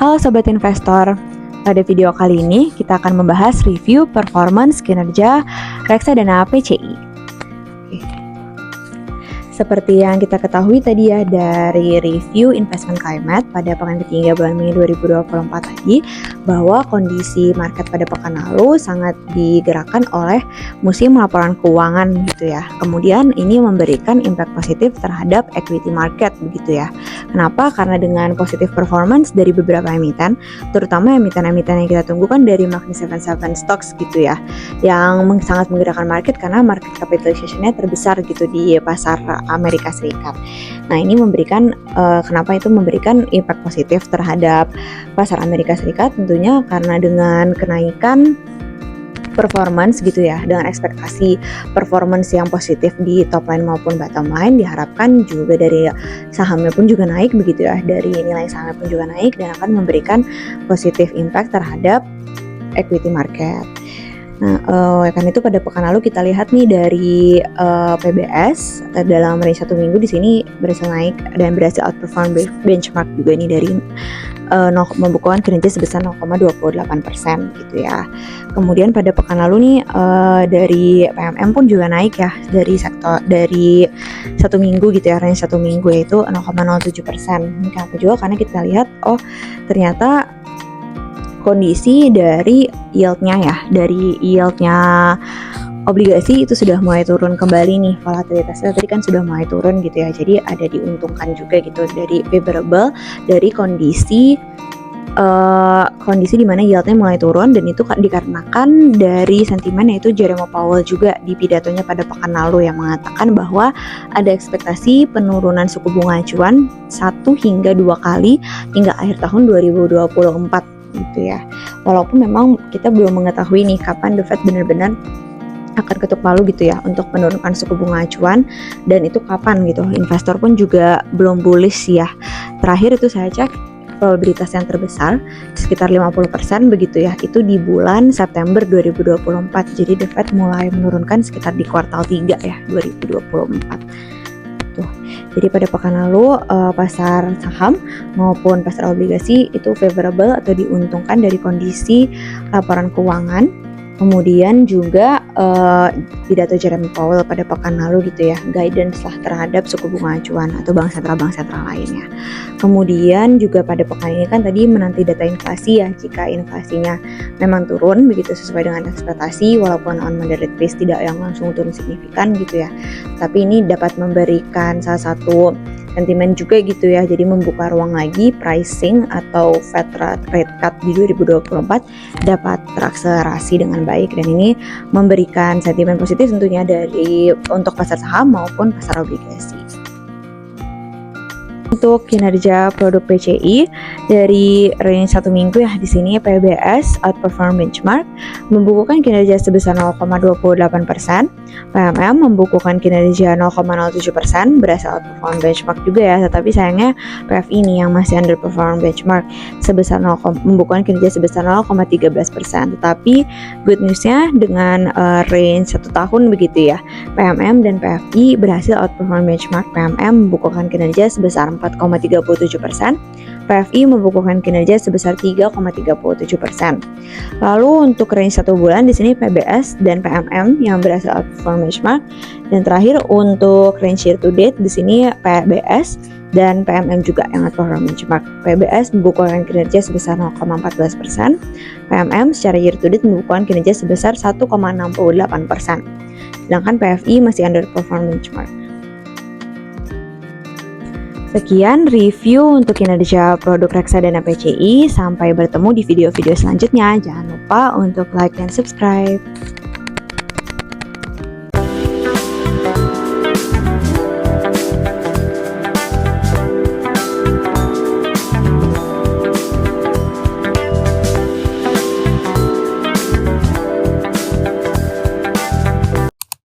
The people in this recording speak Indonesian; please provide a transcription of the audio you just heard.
Halo Sobat Investor, pada video kali ini kita akan membahas review performance kinerja reksadana PCI. Seperti yang kita ketahui tadi ya dari review investment climate pada pekan ketiga bulan Mei 2024 tadi, bahwa kondisi market pada pekan lalu sangat digerakkan oleh musim laporan keuangan gitu ya. Kemudian ini memberikan impact positif terhadap equity market begitu ya. Kenapa? Karena dengan positif performance dari beberapa emiten, terutama emiten-emiten yang kita tunggu kan dari Magnificent Seven stocks gitu ya, yang sangat menggerakkan market karena market capitalization-nya terbesar gitu di pasar Amerika Serikat. Nah, ini memberikan kenapa itu memberikan impact positif terhadap pasar Amerika Serikat, tentunya karena dengan kenaikan performance gitu ya, dengan ekspektasi performance yang positif di top line maupun bottom line, diharapkan juga dari sahamnya pun juga naik begitu ya, dari nilai sahamnya pun juga naik dan akan memberikan positif impact terhadap equity market. Nah, karena itu pada pekan lalu kita lihat nih dari PBS dalam range 1 minggu di sini berhasil naik dan berhasil outperform benchmark juga nih dari membukukan kinerja sebesar 0,28% gitu ya. Kemudian pada pekan lalu nih dari PMM pun juga naik ya dari 1 minggu gitu ya, range 1 minggu yaitu 0,07%. Kenapa juga? Karena kita lihat ternyata kondisi dari yieldnya obligasi itu sudah mulai turun kembali nih, volatilitasnya tadi kan sudah mulai turun gitu ya, jadi ada diuntungkan juga gitu dari favorable dari kondisi di mana yieldnya mulai turun, dan itu dikarenakan dari sentimen yaitu Jerome Powell juga di pidatonya pada pekan lalu yang mengatakan bahwa ada ekspektasi penurunan suku bunga acuan 1 hingga 2 kali hingga akhir tahun 2024 gitu ya. Walaupun memang kita belum mengetahui nih kapan The Fed benar-benar akan ketuk palu gitu ya untuk menurunkan suku bunga acuan, dan itu kapan gitu. Investor pun juga belum bullish ya. Terakhir itu saya cek probabilitas yang terbesar sekitar 50% begitu ya, itu di bulan September 2024. Jadi The Fed mulai menurunkan sekitar di kuartal 3 ya 2024. Jadi pada pekan lalu pasar saham maupun pasar obligasi itu favorable atau diuntungkan dari kondisi laporan keuangan. Kemudian juga pidato Jerome Powell pada pekan lalu gitu ya, guidance lah terhadap suku bunga acuan atau bank sentral lainnya. Kemudian juga pada pekan ini kan tadi menanti data inflasi ya, jika inflasinya memang turun begitu sesuai dengan ekspektasi, walaupun on moderate pace tidak yang langsung turun signifikan gitu ya, tapi ini dapat memberikan salah satu sentimen juga gitu ya, jadi membuka ruang lagi pricing atau Fed rate cut di 2024 dapat terakselerasi dengan baik, dan ini memberikan sentimen positif tentunya untuk pasar saham maupun pasar obligasi. Untuk kinerja produk PCI dari range 1 minggu ya, di sini PBS outperform benchmark membukukan kinerja sebesar 0,28%, PMM membukukan kinerja 0,07%, berhasil outperform benchmark juga ya, tetapi sayangnya PFI ini yang masih underperform benchmark sebesar membukukan kinerja sebesar 0,13%. Tetapi good newsnya dengan range 1 tahun begitu ya, PMM dan PFI berhasil outperform benchmark. PMM membukukan kinerja sebesar 4,37%, PFI membukukan kinerja sebesar 3,37%. Lalu untuk range 1 bulan di sini PBS dan PMM yang berhasil outperform benchmark, dan terakhir untuk range year to date di sini PBS dan PMM juga yang outperform benchmark. PBS membukukan kinerja sebesar 0,14%, PMM secara year to date membukukan kinerja sebesar 1,68%. Sedangkan PFI masih underperform benchmark. Sekian review untuk kinerja produk reksadana PCI. Sampai bertemu di video-video selanjutnya. Jangan lupa untuk like dan subscribe.